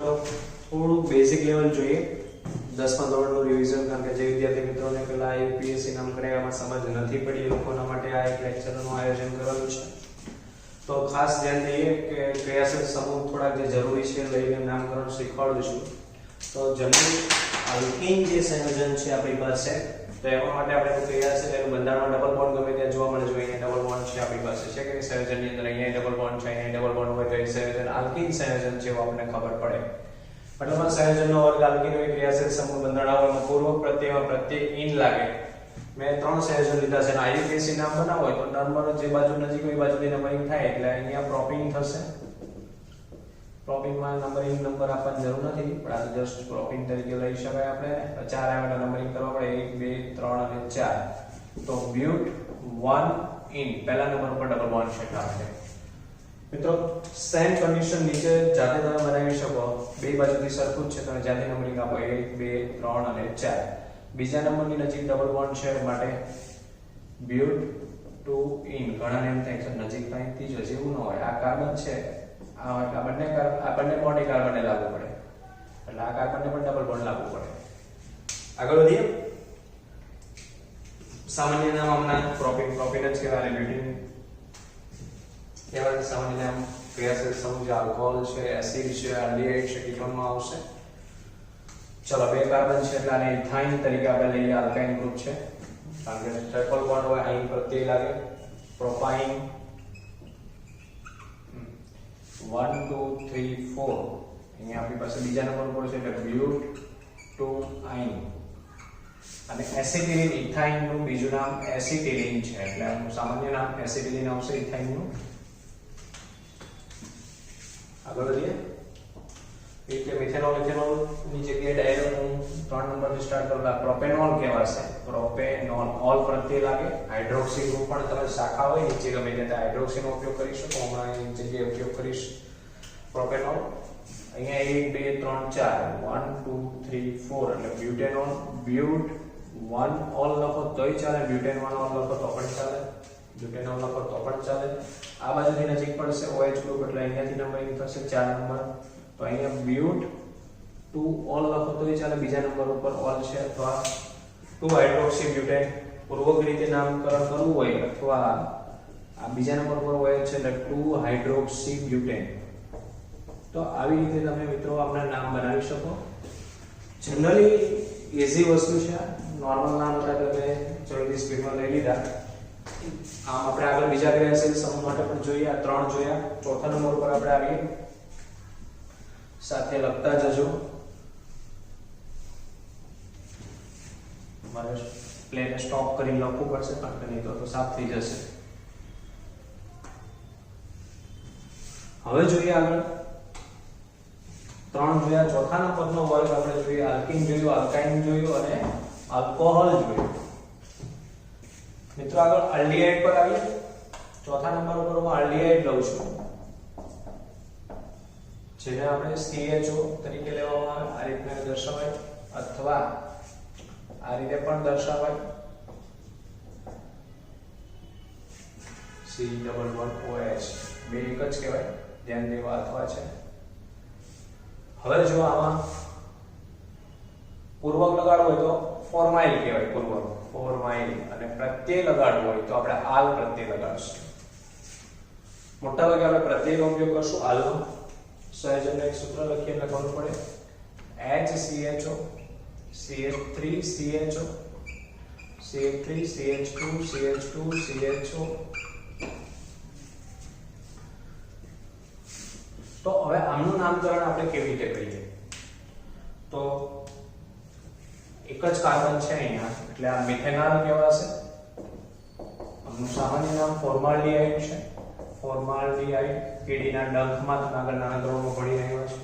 થોડું basic level જોઈએ 10મા ધોરણનું revision, કારણ કે જે વિદ્યાર્થી મિત્રોને પેલા યુપીએસસી નામ કર્યામાં સમજ નથી પડી એ લોકોના માટે આ એક લેક્ચરનું આયોજન કરેલું છે. તો ખાસ ધ્યાન દઈએ કે ક્રિયાશીલ સમૂહ થોડાક જે જરૂરી છે લઈને નામકરણ શીખવાડું છું. તો જનરલી આલ્કીન જે સંયોજન છે આપણી પાસે, તો એના માટે આપણે ક્રિયાશીલ એનું બંધારણમાં ડબલ બોન્ડ ગમે ત્યાં જોવા મળે છે. અહીંયા ડબલ બોન્ડ છે આપણી પાસે છે કે સંયોજનની અંદર અહીંયા ડબલ બોન્ડ છે, અહીંયા ડબલ બોન્ડ હોય તો એ સંયોજન આલ્કીન સંયોજન છે એવું આપણને ખબર પડે. મતલબ સંયોજનનો વર્ગ આલ્કીન હોય. ક્રિયાશીલ સમૂહ બંધારણમાં પૂર્વક પ્રત્યયમાં પ્રત્યય ઇન લાગે. મેં 3 સંયોજન લીધા છે. આઈયુપીએસસી નામ બનાવો હોય તો નંબર જે બાજુ નજીક હોય એ બાજુથી નંબરિંગ થાય એટલે અહીંયા પ્રોપિંગ થશે. પ્રોપિંગમાં નંબરિંગ નંબર આપવાની જરૂર નથી, પણ આ જસ્ટ પ્રોપિંગ તરીકે લઈ શકાય. આપણે 4 આવેલા નંબરિંગ કરવા પડે 1 2 3 અને 4. તો બ્યુટ 1 ઇન પહેલા નંબર પર ડબલ બોન્ડ છે એટલા માટે. મિત્રો સેમ કન્ડિશન નીચે જાતે તમે બનાવી શકો. બે બાજુથી સરખું જ છે, તમે જાતે નંબરિંગ આપો 1 2 3 અને 4. બીજા નંબરની નજીક ડબલ બોન્ડ છે માટે બ્યુટ 2 ઇન. ઘણાને એમ થાય છે નજીક પાસેથી જ જેવું ન હોય. આ કાર્બન છે, આ બંને બોન્ડ એ કાર્બનને લાગુ પડે એટલે આ કાર્બનને પણ ડબલ બોન્ડ લાગુ પડે. આગળ વધીએ. સામાન્ય નામ હમણાં પ્રોપિન જ કહેવાય. બ્યુટીન કહેવાય. સામાન્ય નામ ક્રિયાશીલ સમૂહ જે આલ્કોહોલ છે, એસિડ છે, આલ્ડીહાઇડ છે, કીટોનમાં આવશે. ચલો 2 કાર્બન છે એટલે આને ઇથાઇન તરીકે આપણે લઈએ. આલ્કાઇન ગ્રુપ છે કારણ કે ટ્રિપલ બોન્ડ હોય, અહીં પ્રત્યય લાગે. પ્રોપાઇન 1 2 3 4. અહીંયા આપણી પાસે બીજા નંબર પર છે એટલે બ્યુટ 2 આઇન. અને એસિટિલિન, ઇથાઇન નું બીજું નામ એસિટિલિન છે એટલે આનું સામાન્ય નામ એસિટિલિન આવશે ઇથાઇન નું. આગળ વધીએ. એટલે મિથેનોલ, ઇથેનોલ ની જગ્યાએ ડાયરેક્ટ હું 3 નંબરથી સ્ટાર્ટ કરું. પ્રોપેનોલ કહેવાશે. પ્રોપેનોલ ઓલ પ્રત્યય લાગે. હાઇડ્રોક્સી ગ્રુપ પણ તમે શાખા હોય નીચે ગમે ત્યાં હાઇડ્રોક્સી નો ઉપયોગ કરી શકો. હમણાં એની જગ્યાએ ઉપયોગ કરીશ પ્રોપેનોલ. અહીંયા 1 2 3 4 1 2 3 4 એટલે બ્યુટેનોલ. બ્યુટ 1 ઓલ લખો તોય ચાલે, બ્યુટેન 1 ઓલ લખો તો પણ ચાલે, બ્યુટેનોલ લખો તો પણ ચાલે. આ બાજુથી નજીક પડશે OH ગ્રુપ એટલે અહીંયાથી નંબરિંગ થશે 4 નંબર. તો અહીંયા બ્યુટ 2 ઓલ લખો તોય ચાલે, બીજા નંબર ઉપર ઓલ છે. અથવા 2 હાઇડ્રોક્સી બ્યુટેન પૂર્વક રીતે નામકરણ કરવું હોય અથવા આ બીજા નંબર પર હોય છે એટલે 2 હાઇડ્રોક્સી બ્યુટેન. તો આવી રીતે તમે મિત્રો આપના નામ બનાવી શકો. જનરલી ઈઝી વસ્તુ છે. નોર્મલ નામ હતા તો મેં જલ્દી સ્પીડમાં લઈ લીધા. આમ આપણે આગળ બીજા ક્રિયાશીલ સમૂહ માટે પણ જોઈએ. આ 3 જોયા. ચોથા નંબર પર આપણે આવીએ. સાથે લખતા જજો. મારે પ્લેને સ્ટોપ કરી લખવું પડશે કારણ કે નહીં તો સાફ થઈ જશે. હવે જોઈએ આગળ 3 જોયા. ચોથા નંબરનો વર્ગ આપણે જોઈએ. આલ્કીન જોયું, આલ્કાઇન જોયું અને આલ્કોહોલ જોયું. મિત્રો આગળ આલ્ડીહાઇડ પર આવીએ. ચોથા નંબર ઉપર હું આલ્ડીહાઇડ લઉં છું જેને આપણે CHO તરીકે લેવામાં આવે. આ રીતે દર્શાવાય અથવા આ રીતે પણ દર્શાવાય. C11OH બે એક જ કહેવાય. ધ્યાન દેવા અથવા છે. હવે જો આમાં પૂર્વક લગાડવું હોય તો ફોર્માઇલ કહેવાય. પૂર્વક ફોર્માઇલ. અને પ્રત્યય લગાડવું હોય તો આપણે આલ પ્રત્યય લગાડશું. મોટા ભાગે આપણે પ્રત્યયનો ઉપયોગ કરશું આલનો. સંયોજનનું એક સૂત્ર લખીએ એટલે ખબર પડે. HCHO CH3CHO CH3 CH2 CH2 CHO. તો હવે આમનું નામકરણ આપણે કેવી રીતે કરીએ? તો એક જ કાર્બન છે અહીંયા એટલે આ મિથેનોલ કહેવાશે. આમનું સામાન્ય નામ ફોર્માલ્ડીહાઇડ છે. ફોર્માલ્ડીહાઇડ કીડીના ડંખમાં આગળ નાના ધોરણમાં ભણી રહ્યા છે.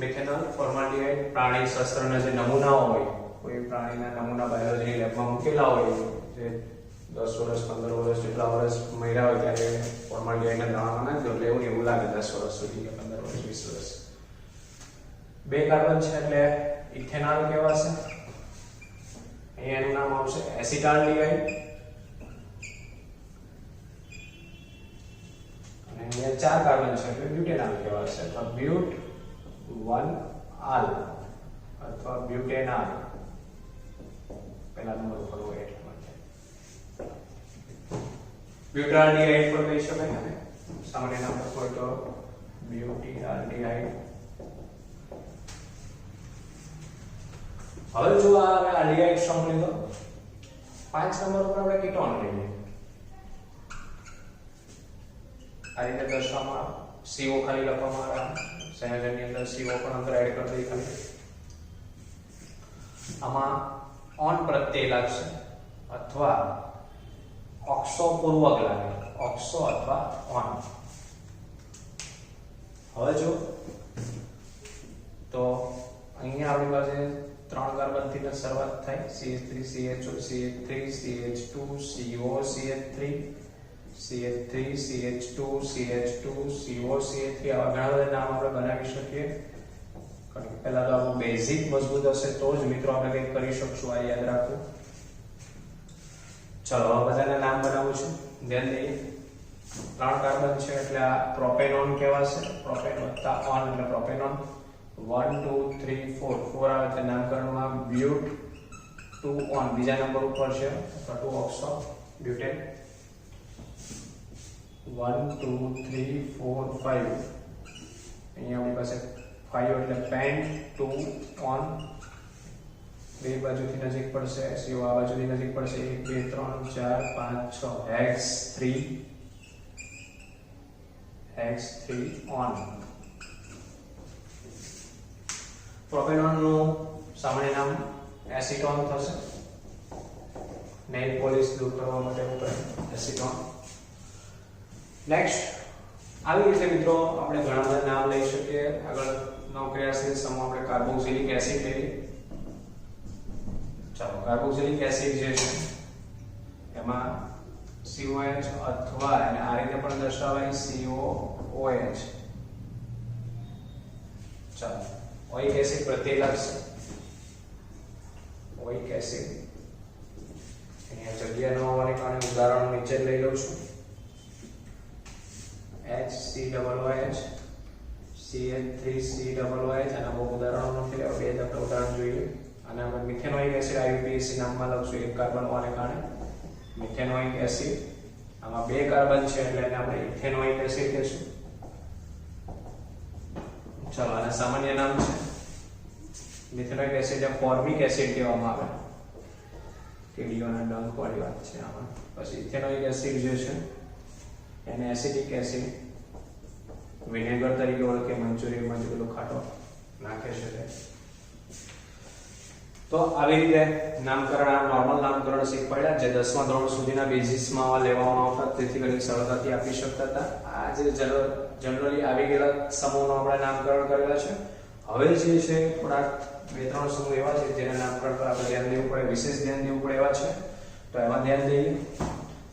મિથેનોલ, ફોર્માલ્ડીહાઇડ પ્રાણી શસ્ત્રના જે નમૂનાઓ હોય, કોઈ પ્રાણીના નમૂના બાયોલોજી લેબમાં મૂકેલા હોય જે 10 વર્ષ 15 વર્ષ જેટલા વર્ષ મહિલા હોય ત્યારે ફોર્માલ્ડીહાઇડના દાણામાં નાખી દો એટલે એવું લાગે 10 વર્ષ સુધી કે 15 વર્ષ 20 વર્ષ. 2 કાર્બન છે એટલે ઇથેનોલ કહેવાશે. અહીંયા એનું નામ આવશે એસિટાલ્ડીહાઇડ. અને અહીંયા 4 કાર્બન છે એટલે બ્યુટેનોલ કહેવાશે. તો બ્યુટ 1 આલ અથવા બ્યુટેનાલ પહેલા નંબર ઉપર હોય એટલે માટે બ્યુટાલ્ડીહાઇડ પણ કહી શકાય ને સામાન્ય નામ પર હોય તો બ્યુટાલ્ડીહાઇડ. હવે જો આ આલ્ડીહાઇડ સમૂહ લીધો 5 નંબર ઉપર આપણે કીટોન લઈએ. આ રીતે દર્શાવવામાં CO ખાલી લખવામાં આવે. સંયોજનની અંદર CO પણ અંદર એડ કરી દઈએ ખાલી. આમાં ઓન પ્રત્યય લાગશે અથવા ઓક્સો પૂર્વક લાગે. ઓક્સો અથવા ઓન. હવે જો તો અહીંયા આપણી પાસે 3 કાર્બન થી શરૂઆત થાય. CH3 CHO CH3 CH2 CO CH3 CH3 CH2 CH2 CO CH3 આવા ઘણા બધા નામ આપણે બનાવી શકીએ. કારણ કે પહેલા તો આપણું બેઝિક મજબૂત હશે તો જ મિત્રો આપણે કંઈક કરી શકશું. આ યાદ રાખવું. ચલો હવે બધાના નામ બનાવું છું. ધ્યાન દઈએ. 3 કાર્બન છે એટલે આ પ્રોપેનોન કહેવાશે. પ્રોપેન વત્તા ઓન એટલે પ્રોપેનોન. 1 2 3 4 4 આવે એટલે નામકરણમાં બ્યુટ 2 ઓન બીજા નંબર ઉપર છે અથવા 2 ઓક્સો બ્યુટેન. 1 2 3 4 5 અહીંયા આપણી પાસે 5 એટલે પેન 2 ઓન. બે બાજુથી નજીક પડશે. CO આ બાજુથી નજીક પડશે. 1 2 3 4 5 6 હેક્સ 3 ઓન. પ્રોપેનોન નું સામાન્ય નામ એસીટોન થશે. નેલ પોલિશ દૂર કરવા માટે વપરાય એસીટોન. નેક્સ્ટ આવી રીતે મિત્રો આપણે ઘણા બધા નામ લઈ શકીએ. આગળ નોક્રિયાશીલ સમૂહ આપણે કાર્બોક્સિલિક એસિડ લઈએ. ચાલો કાર્બોક્સિલિક એસિડ જે છે એમાં COH અથવા અને આ રીતે પણ દર્શાવાય COOH. ચાલો ઓઇક એસિડ પ્રત્યય લાગશે. ઓઇક એસિડ અહીંયા જગ્યા ન હોવાને કારણે ઉદાહરણ નીચે લઈ લઉં છું. HCOOH CH3COOH આના બહુ ઉદાહરણો નથી લેવા. બે જ આપણે ઉદાહરણ જોઈએ. અને આપણે મિથેનોઇક એસિડ IUPAC નામમાં લખશું. એક કાર્બન હોવાને કારણે મિથેનોઇક એસિડ. આમાં 2 કાર્બન છે એટલે એને આપણે ઇથેનોઇક એસિડ કહીશું. ચાલો આના સામાન્ય નામ છે મિથેનોઇક એસિડ ને ફોર્મિક એસિડ કહેવામાં આવે. કેડીઓના ડંક વાળી વાત છે આમાં. પછી ઇથેનોઇક એસિડ જે છે એને એસિડિક એસિડ વિનેગર તરીકે ઓળખે. મંચુરિયનમાં જે પેલો ખાટો નાખે છે તે. તો આવી રીતે નામકરણ આ નોર્મલ નામકરણ શીખવાડ્યા જે 10મા ધોરણ સુધીના બેઝિસમાં લેવામાં આવતા. તેથી કરીને સરળતાથી આપી શકતા હતા. આ જે જનરલી આવી ગયેલા સમૂહનો આપણે નામકરણ કરેલા છે. હવે જે છે થોડાક 2-3 સમૂહ એવા છે જેના નામકરણ પર આપણે ધ્યાન દેવું પડે. વિશેષ ધ્યાન દેવું પડે એવા છે. તો એમાં ધ્યાન દઈએ.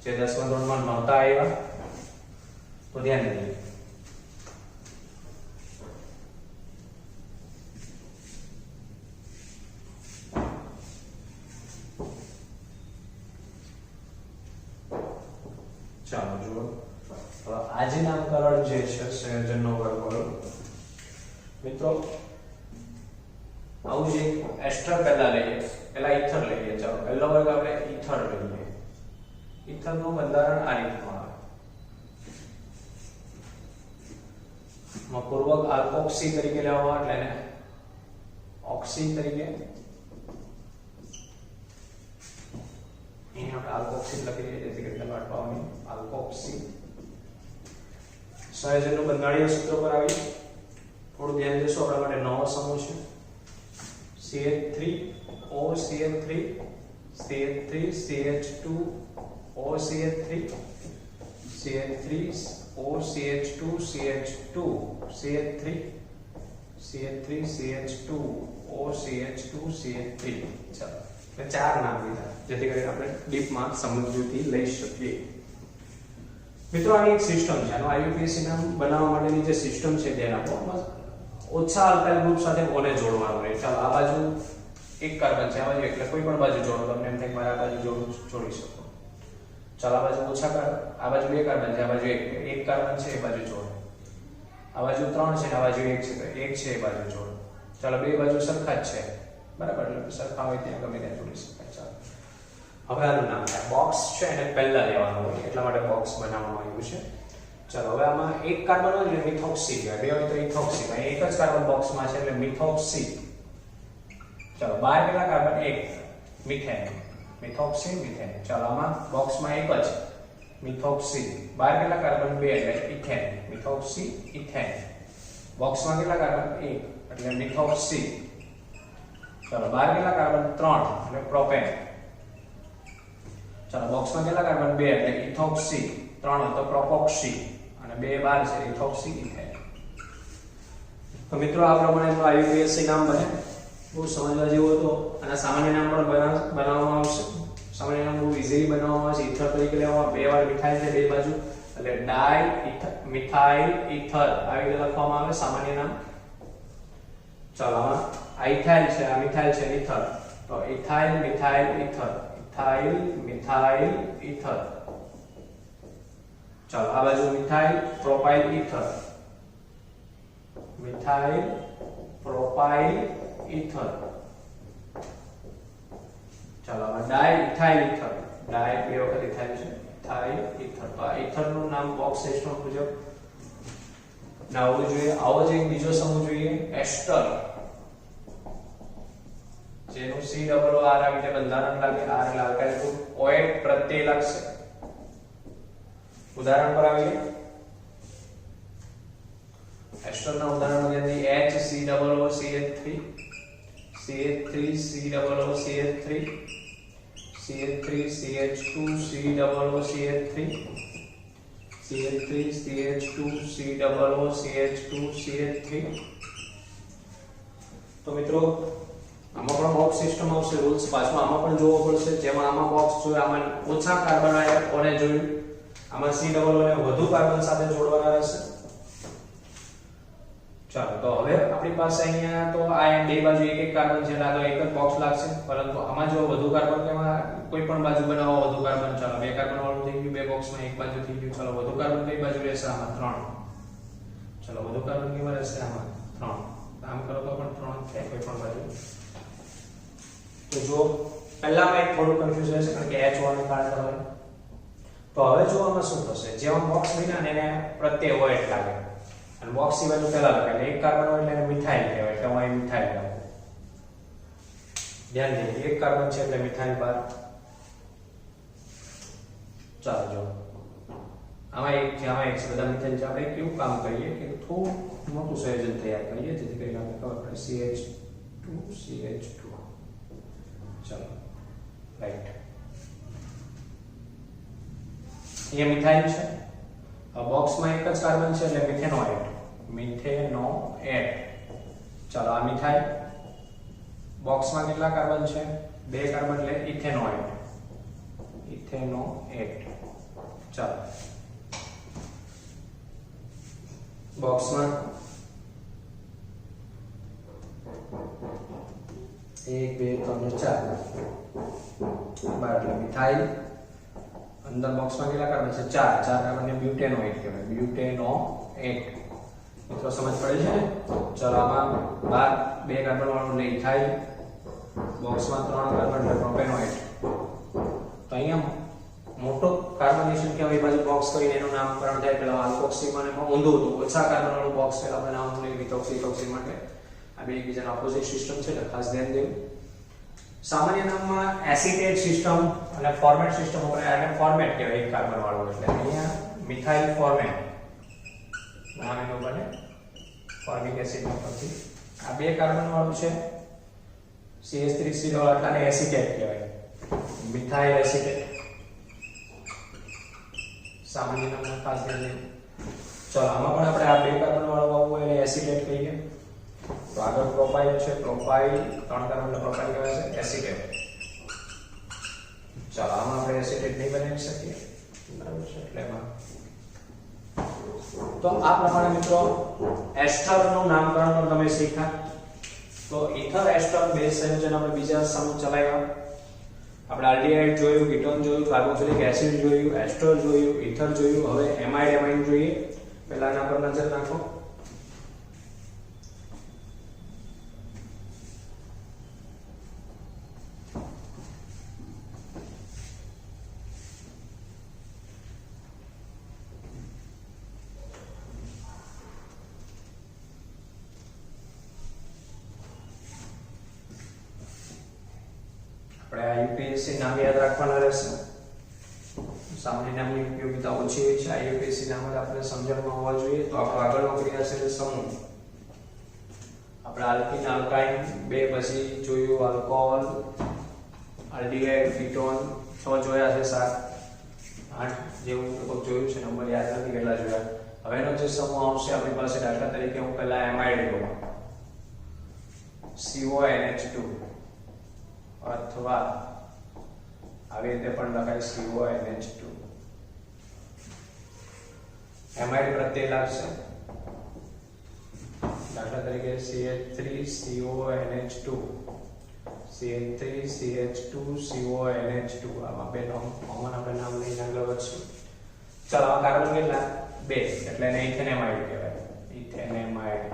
જે 10મા ધોરણમાં નહોતા આવ્યા તો ધ્યાન દઈએ. ચાલો જુઓ. આજે નામકરણ જે છે સંયોજનનો વર્ગમૂળ. મિત્રો આવું છે. એસ્ટર પહેલા લઈએ. પહેલા ઈથર લઈએ. ચાલો પહેલો વર્ગ આપણે ઈથર લઈએ. ઈથર નું બંધારણ આ રીતનું આવે. પૂર્વક આલ્કોક્સી તરીકે લેવામાં એટલે એને ઓક્સી તરીકે અહીંયા આપણે આલ્કોક્સી લખી દઈએ જેથી કરીને વાટવાની આલ્કોક્સી. સંયોજનનું બંધારણીય સૂત્ર પર આવી થોડું ધ્યાન દેશો. આપણા માટે નવો સમૂહ છે CH3 OCH3 CH3 CH2 OCH3 CH3 OCH2 CH2 CH3 CH3 CH2 OCH2 CH3. ચાલો મેં 4 નામ લીધા જેથી કરીને આપણે ડીપમાં સમજૂતી લઈ શકીએ. મિત્રો આની એક સિસ્ટમ છે. આનો IUPAC નામ બનાવવા માટેની જે સિસ્ટમ છે તેના પર ઓછા આલ્કાઇલ ગ્રુપ સાથે ઓને જોડવાનું રહે. ચાલો આ બાજુ એક કાર્બન છે, આ બાજુ એટલે કોઈ પણ બાજુ જોડો. તમને એમ થાય મારા બાજુ જોડી શકો. ચાલો આ બાજુ ઓછા કાર્બન, આ બાજુ 2 કાર્બન છે, આ બાજુ એક કાર્બન છે, એ બાજુ જોડો. આ બાજુ 3 છે ને આ બાજુ 1 છે તો 1 છે એ બાજુ જોડો. ચાલો બે બાજુ સરખા જ છે બરાબર, એટલે સરખા હોય ત્યાં ગમે ત્યાં જોડી શકાય. ચાલો હવે આનું નામ છે બોક્સ છે એને પહેલા લેવાનું હોય એટલા માટે બોક્સ બનાવવામાં આવ્યું છે. ચાલો હવે આમાં એક કાર્બન હોય એટલે મિથોક્સી કહેવાય, બે હોય તો ઇથોક્સી. અહીં એક જ કાર્બન બોક્સમાં છે એટલે મિથોક્સી. ચાલો બહાર કેટલા કાર્બન? એક. Methane, methoxy methane. ચાલો આમાં બોક્સમાં એક જ મિથોક્સી, બહાર કેટલા કાર્બન? બે એટલે ઇથેન, મિથોક્સી ઇથેન. બોક્સમાં કેટલા કાર્બન? એક એટલે મિથોક્સી. ચાલો બહાર કેટલા કાર્બન? 3 એટલે પ્રોપેન. ચાલો બોક્સમાં કેટલા કાર્બન? 2 એટલે ઇથોક્સી, 3 હોય તો પ્રોપોક્સી અને 2 બહાર છે ઇથોક્સી ઇથેન. તો મિત્રો આ પ્રમાણે તો IUPAC નામ બને. બહુ સમજવા જેવું હતો. અને સામાન્ય નામ પણ બનાવવામાં આવશે. સામાન્ય નામ બહુ ઈઝીલી બનાવવામાં આવે છે. ઇથર તરીકે લેવામાં, બે વાર મિથાઇલ છે બે બાજુ એટલે ડાઈ મિથાઇલ ઇથર આવી રીતે લખવામાં આવે સામાન્ય નામ. ચાલો આમાં ઇથાઇલ છે, આ મિથાઇલ છે, ઇથર તો ethyl methyl ether, ethyl methyl ether. ચાલો આ બાજુ methyl propyl ether, methyl propyl ether. ચાલો હવે ડાઈ ઇથાઇલ ઇથર, ડાઈ બે વખત ઇથાઇલ છે, ઇથાઇલ ઇથર. તો આ ઇથર નું નામ બોક્સ સિસ્ટમ મુજબ ના હોવું જોઈએ. આવો જ એક બીજો સમૂહ જોઈએ એસ્ટર, જેનું COR આવી રીતે બંધારણ લાગે. R એટલે આલ્કાઇલ ગ્રુપ, OH પ્રત્યય લાગશે. ઉદાહરણ પર આવીએ. એસ્ટર ના ઉદાહરણો ની અંદર HCOOCH3, CH3 COOCH3, CH3 CH2 COOCH3, CH3 CH2 COOCH2 CH3. તો મિત્રો આમાં પણ બોક્સ સિસ્ટમ આવશે. રૂલ્સ પાછું આમાં પણ જોવો પડશે. જેમાં આમાં બોક્સ જોયું, આમાં ઓછા કાર્બન આયનોને જોયું, આમાં COO ને વધુ કાર્બન સાથે જોડવાના રહેશે. ચાલો તો હવે આપણી પાસે અહીંયા તો આ બે બાજુ એક એક કાર્બન છે એટલે આ તો એક જ બોક્સ લાગશે. પરંતુ આમાં જો વધુ કાર્બન કે એમાં કોઈ પણ બાજુ બનાવો વધુ કાર્બન. ચાલો બે કાર્બન વાળું થઈ ગયું, બે બોક્સમાં એક બાજુ થઈ ગયું. ચાલો વધુ કાર્બન કઈ બાજુ રહેશે? આમાં 3. ચાલો વધુ કાર્બન કેમાં રહેશે? આમાં 3. આમ કરો તો પણ 3 થાય કોઈ પણ બાજુ. તો જો પહેલામાં એક થોડું કન્ફ્યુઝન છે કારણ કે H હોવાને કારણે કરવાનું. તો હવે જો આમાં શું થશે? જેવા બોક્સ બન્યા ને એને પ્રત્યય OH લાગે અને બોક્સ ની બાજુ પહેલા લખાય એટલે એક કાર્બન હોય એટલે એને મિથાઇલ કહેવાય એટલે હું અહીં મિથાઇલ લખું. ધ્યાન દે એક કાર્બન છે એટલે મિથાઇલ બાર. ચાલો જો આમાં એક છે, આમાં એક છે, બધા મિથાઇલ છે. આપણે કેવું કામ કરીએ કે થોડું મોટું સંયોજન તૈયાર કરીએ જેથી કરીને આપણે ખબર પડે. CH2 CH2. ચાલો રાઈટ. અહીંયા મિથાઇલ છે, બોક્સમાં એક જ કાર્બન છે એટલે મિથેનોએટ, મિથેનોએટ. ચાલો આ મિથાઇલ, બોક્સમાં કેટલા કાર્બન છે? 2 કાર્બન એટલે ઇથેનોએટ, ઇથેનોએટ. ચાલો બોક્સમાં 1 2 3 4 બાર એટલે મિથાઇલ. અંદર બોક્સમાં કેટલા કાર્બન છે? 4 કાર્બન ને બ્યુટેનોએટ કહેવાય, બ્યુટેનોએટ. મિત્રો સમજ પડે છે ને? ચાલો આમાં 2 કાર્બન વાળું એટલે ઇથાઇલ, બોક્સમાં 3 કાર્બન એટલે પ્રોપેનોએટ. તો અહીંયા મોટો કાર્બનની સંખ્યા હોય બાજુ બોક્સ કરીને એનું નામકરણ થાય. પેલા આલ્કોક્સીમાં એમાં ઊંધું હતું, ઓછા કાર્બન વાળું બોક્સ પહેલા બનાવવાનું નહીં મિથોક્સી ઇથોક્સી માટે. આ બે એકબીજાના ઓપોઝિટ સિસ્ટમ છે એટલે ખાસ ધ્યાન દેવું. સામાન્ય નામમાં એસિટેટ સિસ્ટમ અને ફોર્મેટ સિસ્ટમ ઉપર આને ફોર્મેટ કહેવાય એક કાર્બન વાળું એટલે અહીંયા મિથાઇલ ફોર્મેટ નામ એનું બને ફોર્મિક એસિડ પરથી. આ 2 કાર્બન વાળું છે CH3CO એટલે એસિટેટ કહેવાય, મિથાઇલ એસિટેટ. સામાન્ય નામમાં ખાસ ધ્યાન દેવું. ચલો આમાં પણ આપણે આ 2 કાર્બન વાળું આવવું એટલે એસિટેટ કહીએ. તો આગળ પ્રોપાઇલ છે, પ્રોપાઇલ 3 કાર્બન એટલે પ્રોપાઇલ કહેવાય છે એસિટેટ. ચાલો આમાં આપણે એસિટેટ નહીં બનાવી શકીએ બરાબર છે એટલે એમાં. તો આ પ્રમાણે મિત્રો એસ્ટર નું નામકરણ પણ તમે શીખ્યા. તો ઇથર એસ્ટર બે સંયોજન આપણે બીજા સમૂહ ચલાવ્યા. આપણે આલ્ડીહાઇડ જોયું, કીટોન જોયું, કાર્બોક્સિલિક એસિડ જોયું, એસ્ટર જોયું, ઇથર જોયું. હવે એમાઇડ એમાઇન જોઈએ. પહેલા એના પર નજર નાખો. આપણે આ યુપીએસસી નામ યાદ રાખવાના રહેશે. સામાન્ય નામની ઉપયોગિતા ઓછી હોય છે. આ યુપીએસસી નામ જ આપણે સમજણમાં હોવા જોઈએ. તો આપણો આગળનો ક્રિયા છે સમૂહ. આપણે આલ્કીન, આલ્કાઇન બે પછી જોયું, આલ્કોહોલ, આલ્ડીહાઇડ, કીટોન 6 જોયા છે, 7 8 જેવું લગભગ જોયું છે. નંબર યાદ નથી કેટલા જોયા. હવેનો જે સમૂહ આવશે આપણી પાસે, દાખલા તરીકે હું પહેલા એમાઇડ લઉં, CONH2 અથવા આવી રીતે પણ લખાય CONH2. એમાઇડ પ્રત્યય લાગશે. દાખલા તરીકે CH3CONH2, CH3CH2CONH2. આમાં બે કોમન આપણે નામ લઈને આગળ વધશું. ચાલો, આ કાર્બન કેટલા? 2, એટલે એને ઇથેનેમાઇડ કહેવાય. ઇથેનેમાઇડ.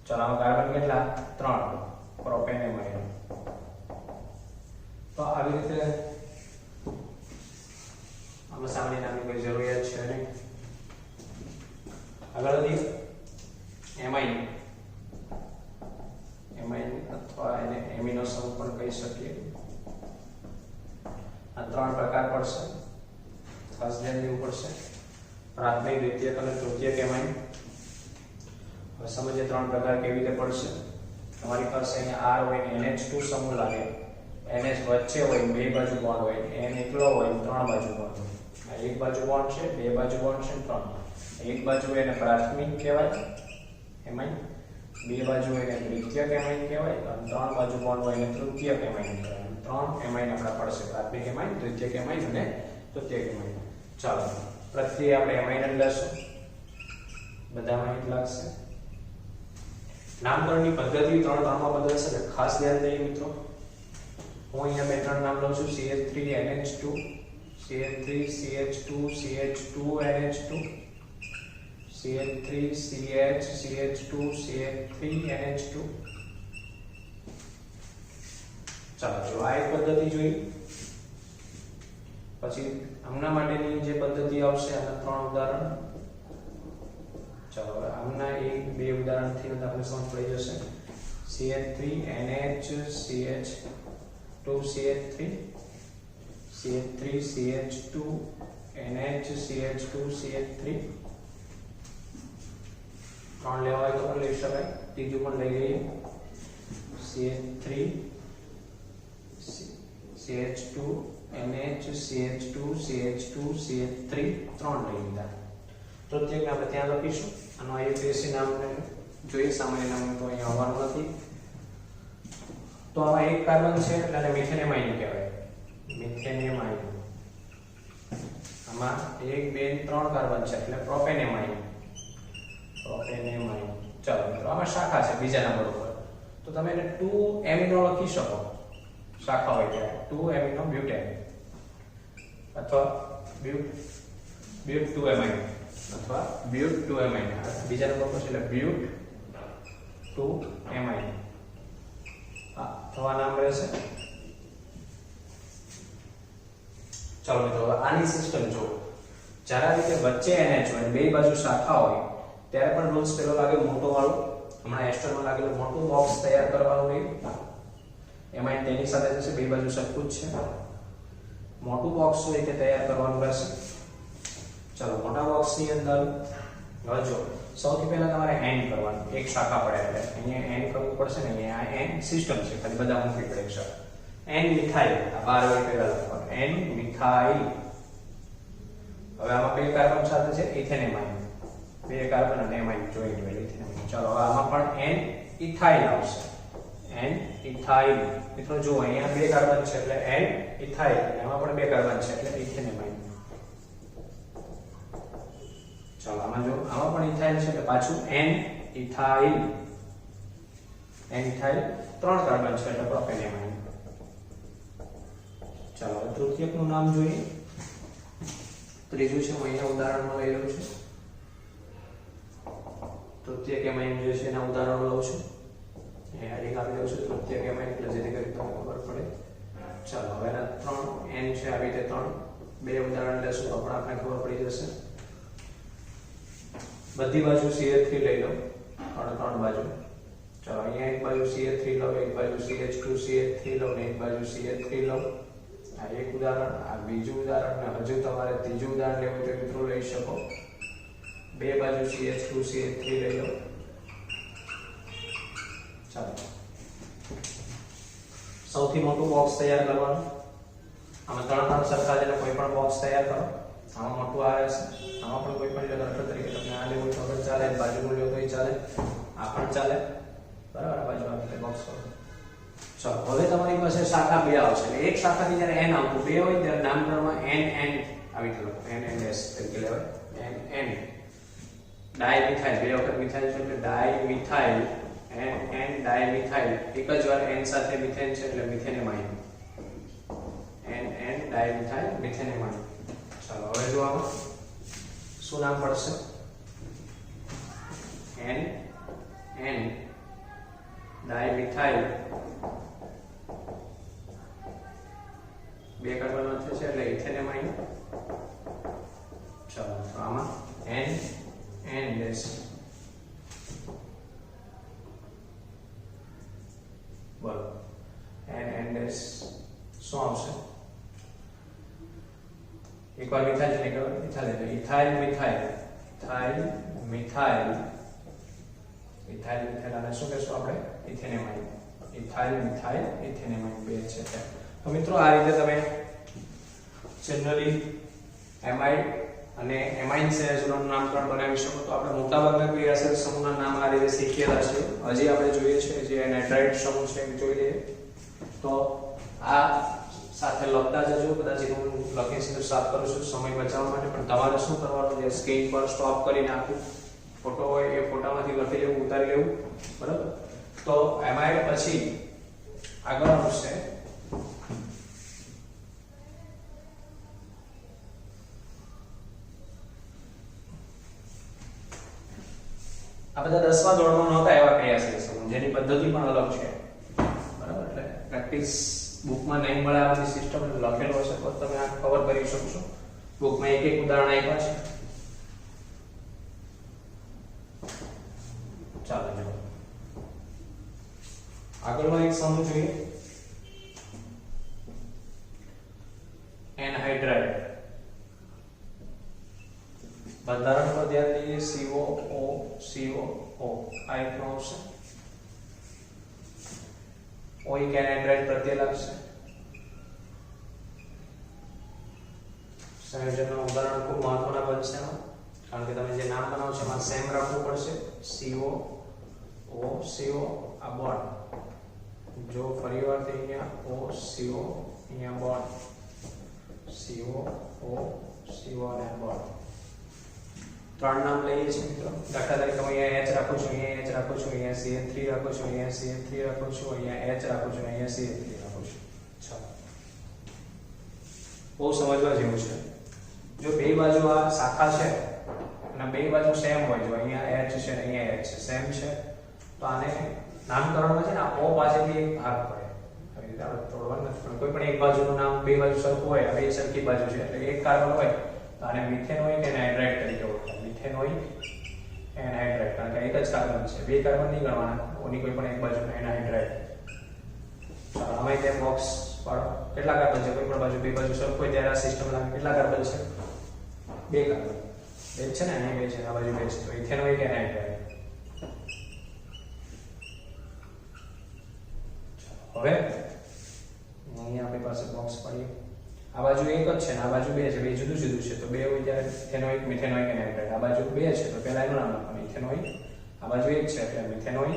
ચાલો, આ કાર્બન કેટલા? 3, પ્રોપેનેમાઇડ. તો આવી રીતે આમાં સામાન્ય નામની કોઈ જરૂરિયાત છે નહીં. આગળ વધીએ. એમાઇન. એમાઇન અથવા એને એમિનો સમૂહ પણ કહી શકીએ. આ 3 પ્રકાર પડશે, ખાસ ધ્યાન દેવું પડશે. પ્રાથમિક, દ્વિતીયક અને તૃતીયક એમાઇન. હવે સમજીએ 3 પ્રકાર કેવી રીતે પડશે. તમારી પાસે અહીંયા R હોય, NH2 સમૂહ લાગે, NH વચ્ચે હોય, બે બાજુ બોન્ડ હોય, N એકલો હોય, 3 બાજુ બોન્ડ હોય. આ એક બાજુ બોન્ડ છે, બે બાજુ બોન્ડ છે, 3. એક બાજુ એને પ્રાથમિક કહેવાય એમાઇન, બે બાજુ એને દ્વિતીયક એમાઇન કહેવાય, અને 3 બાજુ બોન્ડ હોય એને તૃતીયક એમાઇન કહેવાય. 3 એમાઇન આપણા પડશે, પ્રાથમિક એમાઇન, દ્વિતીયક એમાઇન અને તૃતીયક એમાઇન. ચાલો, પ્રત્યે આપણે એમાઇન જ લેશું, બધામાં એક લાગશે. નામકરણની પદ્ધતિ 3 ત્રણમાં બદલાશે, એટલે ખાસ ધ્યાન દઈએ મિત્રો. હું અહીંયા બે 3 નામ લઉં છું, CH3NH2, CH3CH2, CH2NH2, CH3CH, CH2, CH3NH2. ચાલો, જો આ એક પદ્ધતિ જોઈ. પછી આમના માટેની જે પદ્ધતિ આવશે, આના 3 ઉદાહરણ. ચાલો, આમના 1-2 ઉદાહરણથી આપણે સમજ પડી જશે. CH3NH, CH2CH3, CH3CH2, NH, CH2, CH3. 3 લેવા હોય તો પણ લઈ શકાય. ત્રીજું પણ લઈ લઈએ. CH3, CH2, NH, CH2, CH2, CH3. 3 લઈ લીધા. તૃતીયક આપણે ત્યાં લખીશું. આનો આયુપીએસસી નામ જોઈએ, સામાન્ય નામ તો અહીંયા આવવાનું નથી. તો આમાં એક કાર્બન છે એટલે આને મિથેનેમાઇન કહેવાય. મિથેનેમાઇન. આમાં 1, 2, 3 કાર્બન છે એટલે પ્રોપેનેમાઇન. પ્રોપેનેમાઇન. ચાલો મિત્રો, આમાં શાખા છે બીજા નંબર ઉપર, તો તમે એને 2 એમિનો લખી શકો. શાખા હોય ત્યારે 2 એમિનો બ્યુટેન અથવા બ્યુટ 2 એમાઇન અથવા બ્યુટ 2 એમાઇન. બીજા નંબર પર છે એટલે બ્યુટ 2 એમાઇન. થવા નામ રહેશે. ચાલો મિત્રો, આની સિસ્ટમ જો જ્યારે આ રીતે વચ્ચે NH હોય, બે બાજુ શાખા હોય, ત્યારે પણ રૂલ્સ પેલો લાગે મોટો વાળો. હમણાં એસ્ટરમાં લાગેલું મોટું બોક્સ તૈયાર કરવાનું હોય, એમાં તેની સાથે જશે, બે બાજુ સરખું જ છે. મોટું બોક્સ હોય તે તૈયાર કરવાનું રહેશે. ચાલો, મોટા બોક્સની અંદર હવે જો સૌથી પહેલા તમારે N કરવાનું. એક શાખા પડે એટલે અહીંયા N કરવું પડશે ને. અહીંયા N સિસ્ટમ છે, ખાલી બધા મૂકવી પડે એક શાખા. N મિથાઇલ, આ 12 હોય પહેલા લખવાનું. N methyl. હવે આમાં બે કાર્બન સાથે છે ઇથેનેમાઇન. બે કાર્બન અને એમાઇન જોઈન્ટ હોય ઇથેનેમાઇન. ચાલો, હવે આમાં પણ N ઇથાઇલ આવશે. N ethyl. મિત્રો જો અહીંયા બે કાર્બન છે એટલે N ઇથાઇલ, એમાં પણ બે કાર્બન છે એટલે ઇથેનેમાઇન. ચાલો, આમાં જો આમાં પણ ઇથાઇલ છે એટલે પાછું N ethyl. N ethyl, 3 carbon છે એટલે પ્રોપેનેમાઇન. ચાલો, તૃતીયકનું નામ જોઈએ. ત્રીજું છે, હું અહીંયા ઉદાહરણમાં લઈ લઉં છું. તૃતીયક એમાઇન જે છે એના ઉદાહરણો લઉં છું. અહીંયા એક આપી દઉં છું તૃતીયક એમાઇન, એટલે જેથી કરી તમને ખબર પડે. ચાલો, હવે એના 3 N છે, આવી રીતે 3 બે ઉદાહરણ લેશું તો પણ આપણે ખબર પડી જશે. બધી બાજુ CH3 લઈ લો, 3 બાજુ. ચલો અહીંયા એક બાજુ CH3 લઉં, એક બાજુ CH2CH3 લઉં ને એક બાજુ CH3 લઉં. આ એક ઉદાહરણ, આ બીજું ઉદાહરણ ને હજુ તમારે ત્રીજું ઉદાહરણ લેવું તો મિત્રો લઈ શકો. બે બાજુ CH2CH3 લઈ લો. ચાલો સૌથી મોટું બોક્સ તૈયાર કરવાનું. આમાં ત્રણ સરખા જેને કોઈ પણ બોક્સ તૈયાર કરો. આમાં મોટું આવે છે, આમાં પણ કોઈ પણ લો. દાખલા તરીકે તમને આ લેવું તો પણ ચાલે, બાજુનું લેવું તોય ચાલે, આ પણ ચાલે, બરાબર. આ બાજુ આપણે બોક્સ કરો. ચાલો હવે તમારી પાસે શાખા બે આવશે. એટલે એક શાખાની જ્યારે n આવતું બે હોય ત્યારે નામકરણમાં n n આવી રીતે લખો. n n s તરીકે લેવાય. n n ડાય મિથાઇલ, બે વખત મિથાઇલ છે એટલે ડાય મિથાઇલ. n n ડાય મિથાઇલ, એક જ વાર n સાથે મિથેન છે એટલે મિથેનેમાઇન. n n ડાય મિથાઇલ મિથેનેમાઇન. ચાલો હવે જો આમાં શું નામ પડશે? n n ડાય મિથાઇલ. બે કાર્બન છે એટલે ઇથેનેમાઇન. ચાલો તો આમાં n n ડેશ બોલો n n ડેશ શું આવશે? એકવાર મિથાઇલ છે, એકવાર મિથાઇલ એટલે ethyl methyl, ethyl methyl, ethyl methyl અને શું કહેશું આપણે? ઇથેનેમાઇન. ઇથાઇલ મિથાઇલ ઇથેનેમાઇન બે છે. તો મિત્રો આ રીતે તમે જનરલી એમાઇડ અને એમાઇન સંયોજનોનું નામકરણ બનાવી શકો. તો આપણે મોટાભાગના ક્રિયાશીલ સમૂહના નામ આ રીતે શીખેલા છે. હજી આપણે જોઈએ છે જે નાઇટ્રાઇટ સમૂહ છે એ જોઈ લઈએ. તો આ સાથે લખતા જજો. કદાચ હું લખીશ તો સાફ કરું છું સમય બચાવવા માટે, પણ તમારે શું કરવાનું છે સ્ક્રીન પર સ્ટોપ કરીને આખું ફોટો હોય એ ફોટામાંથી લખી લેવું, ઉતારી લેવું, બરાબર. તો એમાઇડ પછી આગળ આવશે આ બધા 10મા ધોરણમાં નહોતા એવા ક્રિયાશીલ સમૂહ, જેની પદ્ધતિ પણ અલગ છે, બરાબર. એટલે પ્રેક્ટિસ બુકમાં નહીં મળે આ બધી સિસ્ટમ લખેલો હશે તો તમે આ કવર કરી શકશો. બુકમાં એક એક ઉદાહરણ આપ્યા છે. ચાલો જો આગળનો એક સમૂહ જોઈએ. એનહાઇડ્રાઇડ. બંધારણ પર ધ્યાન દઈએ. COO COO આ એક આવશે. ઓઇક એનહાઇડ્રાઇડ પ્રત્યે લાગશે. સંયોજનનું ઉદાહરણ ખૂબ મહત્વના બનશે એમાં, કારણ કે તમે જે નામ બનાવો છો એમાં સેમ રાખવું પડશે. COO CO આ બોન્ડ. જો ફરીવાર થઈ ગયા O CO અહીંયા બોન્ડ. COO CO અને બોન્ડ. ત્રણ નામ લઈએ છીએ મિત્રો. દાખલા તરીકે અહીંયા H રાખું છું, અહીંયા H રાખું છું, અહીંયા CH3 રાખું છું, અહીંયા CH3 રાખું છું, અહીંયા H રાખું છું, અહીંયા CH3 રાખું છું. ચાલો બહુ સમજવા જેવું છે. જો બે બાજુ આ શાખા છે અને બે બાજુ સેમ હોય, જો અહીંયા H છે અને અહીંયા H છે, સેમ છે, તો આને નામકરણમાં છે ને O પાસેથી એક ભાગ પડે. આવી રીતે આપણે તોડવાનું નથી, પણ કોઈ પણ એક બાજુનું નામ બે બાજુ સરખું હોય, આ બે સરખી બાજુ છે એટલે એક કાર્બન હોય તો આને મિથેનોઇક એનહાઇડ્રાઇડ તરીકે ઓળખાય. મિથેનોઇક એનહાઇડ્રાઇડ, કારણ કે એક જ કાર્બન છે, બે કાર્બન નહીં ગણવાના. ઓની કોઈ પણ એક બાજુ એનહાઇડ્રાઇડ. ચાલો આમાં તે બોક્સ પાડો. કેટલા કાર્બન છે? કોઈ પણ બાજુ બે બાજુ સરખું હોય ત્યારે આ સિસ્ટમ લાગે. કેટલા કાર્બન છે? બે કાર્બન. બે છે ને, અહીં બે છે, આ બાજુ બે છે, તો ઇથેનોઇક એનહાઇડ્રાઇડ. હવે અહીંયા આપણી પાસે બોક્સ પાડીએ. આ બાજુ એક જ છે ને આ બાજુ બે છે, બે જુદું જુદું છે, તો બે હોય ત્યારે ઇથેનોઇક મિથેનોઇક એનહાઇડ્રાઇડ. આ બાજુ બે છે તો પહેલા એનું નામ લખવાનું ઇથેનોઇક. આ બાજુ એક છે એટલે મિથેનોઇક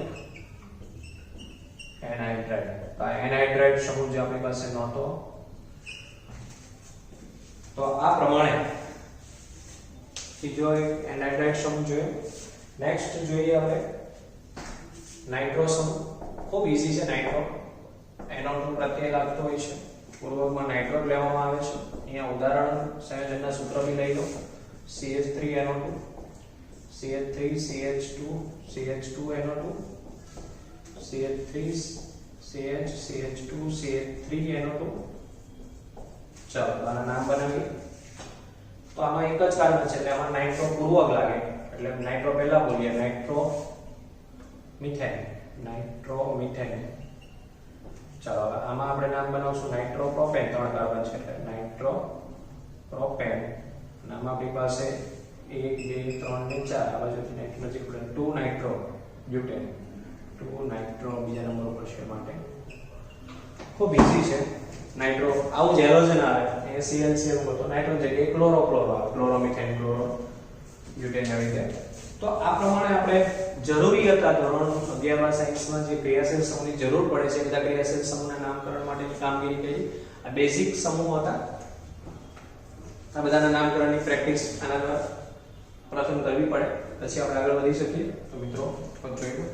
એનહાઇડ્રાઇડ. તો આ એનહાઇડ્રાઇડ સમૂહ જે આપણી પાસે નહોતો, તો આ પ્રમાણે ત્રીજો એક એનહાઇડ્રાઇડ સમૂહ જોઈએ. નેક્સ્ટ જોઈએ આપણે નાઇટ્રો સમૂહ. ખૂબ ઈઝી છે નાઇટ્રો. NO2 પ્રત્યે લાગતો હોય છે. પૂર્વકમાં નાઇટ્રો લેવામાં આવે છે. અહીંયા ઉદાહરણ સંયોજનના સૂત્ર બી લઈ લો. CH3NO2 CH3 CH2 CH2 NO2 CH3 CH CH2 CH3 NO2. ચાલો આના નામ બનાવીએ. તો આમાં એક જ કાર્બન છે એટલે આમાં નાઇટ્રો પૂર્વક લાગે, એટલે નાઇટ્રો પહેલા બોલીએ, નાઇટ્રો મિથેન. નાઇટ્રોમિથેન. ચાલો હવે આમાં આપણે નામ બનાવશું નાઇટ્રોપ્રોપેન, 3 કાર્બન છે એટલે નાઇટ્રોપ્રોપેન. નામ આપણી પાસે 1 2 3 ને 4 આ બાજુથી નાઇટ્રોજન એટલે 2 નાઇટ્રો બ્યુટેન. 2 નાઇટ્રો બીજા નંબર ઉપર છે માટે ખૂબ ઈઝી છે. નાઇટ્રો આવું જ હેલોજન આવે ACl તો નાઇટ્રોજન જગ્યાએ ક્લોરો આવે, ક્લોરોમિથેન, ક્લોરો બ્યુટેન આવી રીતે. તો આ પ્રમાણે આપણે જરૂરી હતા ધોરણ 11 સાયન્સમાં જે ક્રિયાશીલ સમૂહની જરૂર પડે છે બધા ક્રિયાશીલ સમૂહના નામકરણ માટેની કામગીરી કરી. આ બેઝિક સમૂહ હતા. આ બધાના નામકરણની પ્રેક્ટિસ આના દ્વારા પ્રથમ કરવી પડે, પછી આપણે આગળ વધી શકીએ. તો મિત્રો જોઈ લો.